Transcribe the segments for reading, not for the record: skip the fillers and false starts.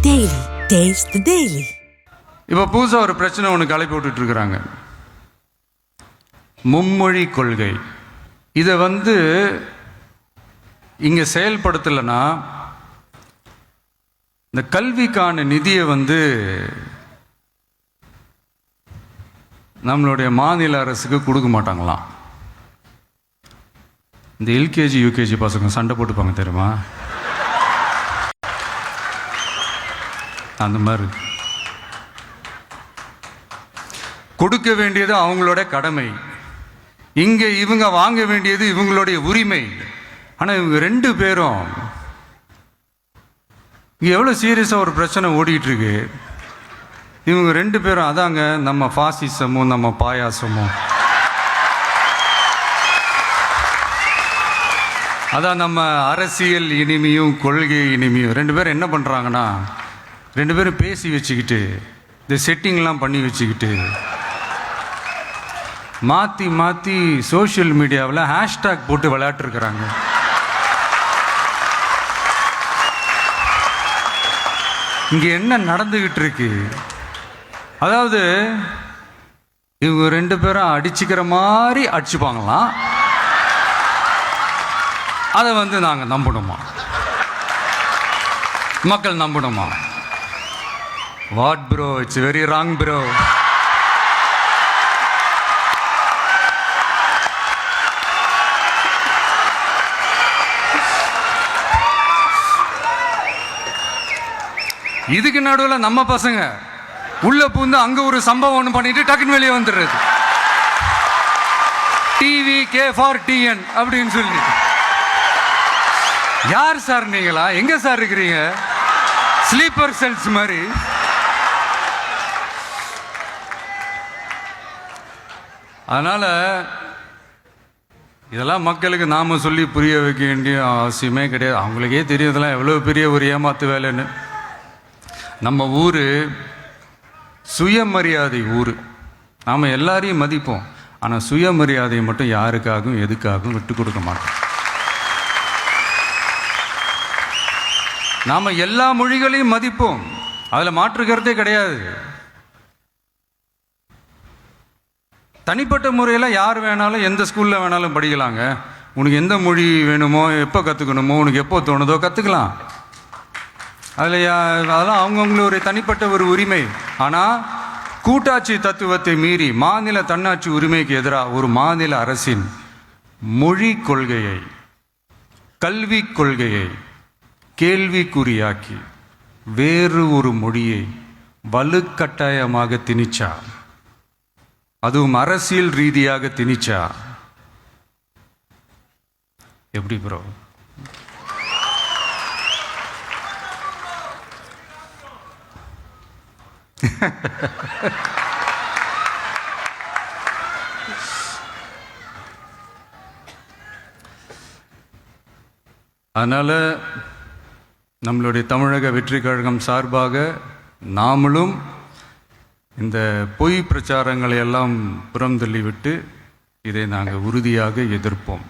Daily. Taste the Daily. இப்போ புதுசாக ஒரு பிரச்சனை ஒன்று கிளப்பி விட்டுட்டு இருக்கிறாங்க. மும்மொழி கொள்கை. இதை இங்கே செயல்படுத்தலைன்னா இந்த கல்விக்கான நிதியை நம்மளுடைய மாநில அரசுக்கு கொடுக்க மாட்டாங்களாம். இந்த எல்கேஜி யூகேஜி பசங்க சண்டை போட்டுப்பாங்க தெரியுமா? அந்த மாதிரி கொடுக்க வேண்டியது அவங்களோட கடமை, இங்கே இவங்க வாங்க வேண்டியது இவங்களுடைய உரிமை. ஆனால் இவங்க ரெண்டு பேரும் இங்கே எவ்வளோ சீரியஸாக ஒரு பிரச்சனை ஓடிட்டு இருக்கு. இவங்க ரெண்டு பேரும் அதாங்க நம்ம ஃபாசிசமும் நம்ம பாயாசமும், அதான் நம்ம அரசியல் இனிமையும் கொள்கை இனிமையும். ரெண்டு பேரும் என்ன பண்ணுறாங்கன்னா, ரெண்டு பேரும் பேசி வச்சுக்கிட்டு இந்த செட்டிங்லாம் பண்ணி வச்சுக்கிட்டு மாற்றி மாற்றி சோஷியல் மீடியாவில் ஹேஷ்டேக் போட்டு விளையாட்டுருக்குறாங்க. இங்கே என்ன நடந்துக்கிட்டு இருக்கு? அதாவது இவங்க ரெண்டு பேரும் அடிச்சுக்கிற மாதிரி அடிச்சுப்பாங்களாம். அதை நாங்கள் நம்பணுமா? மக்கள் நம்பணுமா? What bro, it's very wrong bro. இதுக்கு நடுவில் நம்ம பசங்க உள்ள பூந்து அங்க ஒரு சம்பவம் ஒன்று பண்ணிட்டு டக்குன்னு வெளியே வந்துடுறது. டிவி கே ஃபார் டிஎன் அப்படின்னு சொல்லி. யார் சார் நீங்களா? எங்க சார் இருக்கிறீங்க? ஸ்லீப்பர் செல்ஸ் மாதிரி. அதனால இதெல்லாம் மக்களுக்கு நாம சொல்லி புரிய வைக்க வேண்டிய அவசியமே கிடையாது. அவங்களுக்கே தெரியும் இதெல்லாம் எவ்வளவு பெரிய ஒரு ஏமாத்து வேலைன்னு. நம்ம ஊர் சுயமரியாதை ஊர். நாம் எல்லாரையும் மதிப்போம், ஆனால் சுயமரியாதையை மட்டும் யாருக்காகவும் எதுக்காகவும் விட்டு கொடுக்க மாட்டோம். நாம் எல்லா மொழிகளையும் மதிப்போம், அதில் மாற்றுக்கிறதே கிடையாது. தனிப்பட்ட முறையில் யார் வேணாலும் எந்த ஸ்கூலில் வேணாலும் படிக்கலாங்க. உனக்கு எந்த மொழி வேணுமோ, எப்போ கற்றுக்கணுமோ, உனக்கு எப்போ தோணுதோ கற்றுக்கலாம். அதெல்லாம் அவங்கவுங்களுடைய தனிப்பட்ட ஒரு உரிமை. ஆனால் கூட்டாட்சி தத்துவத்தை மீறி மாநில தன்னாட்சி உரிமைக்கு எதிராக ஒரு மாநில அரசின் மொழி கொள்கையை, கல்வி கொள்கையை கேள்விக்குறியாக்கி வேறு ஒரு மொழியை வலுக்கட்டாயமாக திணிச்சா, அதுவும் அரசியல் ரீதியாக திணிச்சா எப்படி ப்ரோ? அதனால் நம்மளுடைய தமிழக வெற்றி கழகம் சார்பாக நாமளும் இந்த பொய் பிரச்சாரங்களை எல்லாம் புறம் தள்ளிவிட்டு இதை நாங்கள் உறுதியாக எதிர்ப்போம்.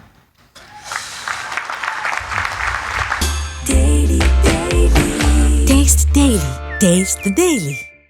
Taste the Daily.